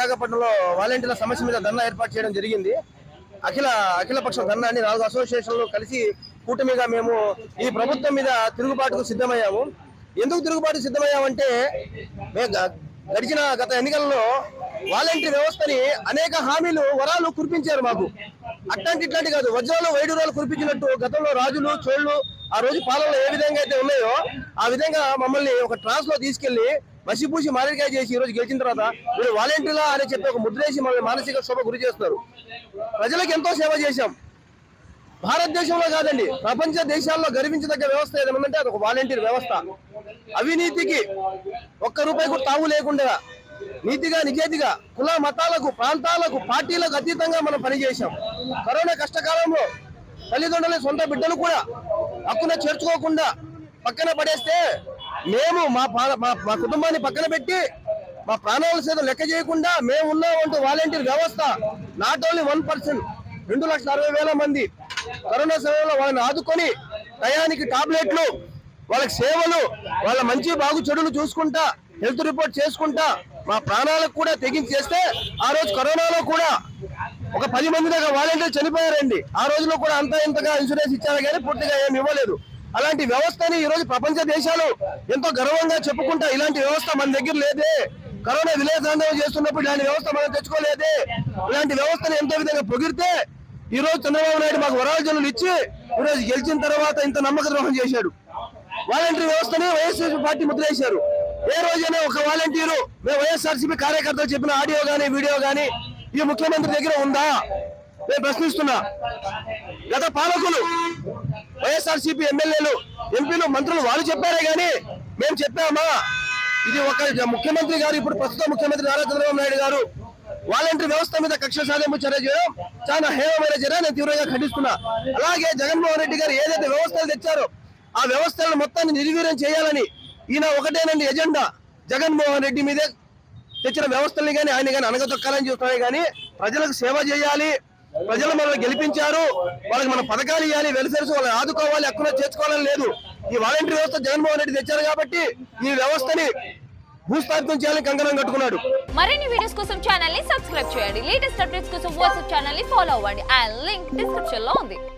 విశాఖపట్నంలో వాలంటీర్ల సమస్య మీద ధర్నా ఏర్పాటు చేయడం జరిగింది. అఖిలపక్ష ధర్నా అని 4 అసోసియేషన్లు కలిసి కూటమిగా మేము ఈ ప్రభుత్వం మీద తిరుగుబాటుకు సిద్ధమయ్యాము. ఎందుకు తిరుగుబాటు సిద్ధమయ్యామంటే గడిచిన గత ఎన్నికల్లో వాలంటీర్ వ్యవస్థని అనేక హామీలు వరాలు కురిపించారు మాకు. ఇట్లాంటి కాదు, వజ్రాలు వైడూరాలు కురిపించినట్టు గతంలో రాజులు చోళ్ళు ఆ రోజు పాలనలో ఏ విధంగా అయితే ఉన్నాయో ఆ విధంగా మమ్మల్ని ఒక ట్రాన్స్ లో తీసుకెళ్లి మసిపూసి మారేడుకాయ చేసి ఈ రోజు గెలిచిన తర్వాత మీరు వాలంటీర్లా అని చెప్పి ఒక ముద్రేసి మమ్మల్ని మానసిక శోభ గురి చేస్తారు. ప్రజలకు ఎంతో సేవ చేశాం. భారతదేశంలో కాదండి, ప్రపంచ దేశాల్లో గర్వించదగ్గ వ్యవస్థ ఏదైనా అది ఒక వాలంటీర్ వ్యవస్థ. అవినీతికి ₹1 కూడా తావు లేకుండా నీతిగా నిజాయితీగా కుల మతాలకు ప్రాంతాలకు పార్టీలకు అతీతంగా మనం పనిచేశాం. కరోనా కష్టకాలంలో తల్లిదండ్రుల సొంత బిడ్డలు కూడా హక్కున చేర్చుకోకుండా పక్కన పడేస్తే మేము మా కుటుంబాన్ని పక్కన పెట్టి మా ప్రాణాల సైతం లెక్క చేయకుండా మేము ఉన్నామంటూ వాలంటీర్ వ్యవస్థ నాట్ ఓన్లీ 1%, 2,60,000 మంది కరోనా సమయంలో వాళ్ళని ఆదుకొని టయానికి టాబ్లెట్లు, వాళ్ళకి సేవలు, వాళ్ళ మంచి బాగు చెడులు చూసుకుంటా హెల్త్ రిపోర్ట్ చేసుకుంటా మా ప్రాణాలకు కూడా తెగించి చేస్తే ఆ రోజు కరోనాలో కూడా ఒక 10 మంది దాకా వాలంటీర్లు చనిపోయారండి. ఆ రోజులో కూడా అంతా ఇంతగా ఇన్సూరెన్స్ ఇచ్చారు కానీ పూర్తిగా ఏమి ఇవ్వలేదు. అలాంటి వ్యవస్థని ఈ రోజు ప్రపంచ దేశాలు ఎంతో గర్వంగా చెప్పుకుంటా ఇలాంటి వ్యవస్థ మన దగ్గర లేదే, కరోనా విలేసాందోళన చేస్తున్నప్పుడు ఇలాంటి వ్యవస్థ మనం తెచ్చుకోలేదే, ఇలాంటి వ్యవస్థను ఎంతో విధంగా పొగిడితే ఈ రోజు చంద్రబాబు నాయుడు మాకు వరాజనులు ఇచ్చి ఈ రోజు గెలిచిన తర్వాత ఇంత నమ్మక ద్రోహం చేశాడు. వాలంటీర్ వ్యవస్థని వైఎస్ఆర్సీపీ పార్టీ ముద్రేశారు. ఏ రోజైనా ఒక వాలంటీరు మేము వైఎస్ఆర్సీపీ కార్యకర్తలు చెప్పిన ఆడియో గానీ వీడియో గానీ ఈ ముఖ్యమంత్రి దగ్గర ఉందా? నేను ప్రశ్నిస్తున్నా. గత పాలకులు వైఎస్ఆర్సీపీ ఎమ్మెల్యేలు ఎంపీలు మంత్రులు వాళ్ళు చెప్పారే గానీ మేము చెప్పామా? ఇది ఒక ముఖ్యమంత్రి గారు, ఇప్పుడు ప్రస్తుత ముఖ్యమంత్రి నారా చంద్రబాబు నాయుడు గారు వాలంటీర్ వ్యవస్థ మీద కక్ష సాధింపు చర్య చేయడం చాలా హేయమైన చర్య, నేను తీవ్రంగా ఖండిస్తున్నా. అలాగే జగన్మోహన్ రెడ్డి గారు ఏదైతే వ్యవస్థలు తెచ్చారో ఆ వ్యవస్థలను మొత్తాన్ని నిర్వీర్యం చేయాలని ఈయన ఒకటేనండి ఎజెండా. జగన్మోహన్ రెడ్డి మీదే తెచ్చిన వ్యవస్థల్ని కానీ ఆయన కానీ అనగతొక్కాలని చూస్తున్నాయి కానీ ప్రజలకు సేవ చేయాలి, ప్రజలు మనల్ని గెలిపించారు, వాళ్ళకి మన పథకాలు ఇవ్వాలి, వెలిసెరుసు వాళ్ళని ఆదుకోవాలి, హక్కున చేర్చుకోవాలని లేదు. ఈ వాలంటీర్ వ్యవస్థ జగన్మోహన్ రెడ్డి తెచ్చారు కాబట్టి ఈ వ్యవస్థని భూస్థాపితం చేయాలని కంకణం కట్టుకున్నాడు. మరిన్ని వీడియోస్ కోసం ఛానల్ ని సబ్స్క్రైబ్ చేయండి. లేటెస్ట్ అప్డేట్స్ కోసం వాట్సాప్ ఛానల్ ని ఫాలో అవ్వండి. ఆ లింక్ డిస్క్రిప్షన్ లో ఉంది.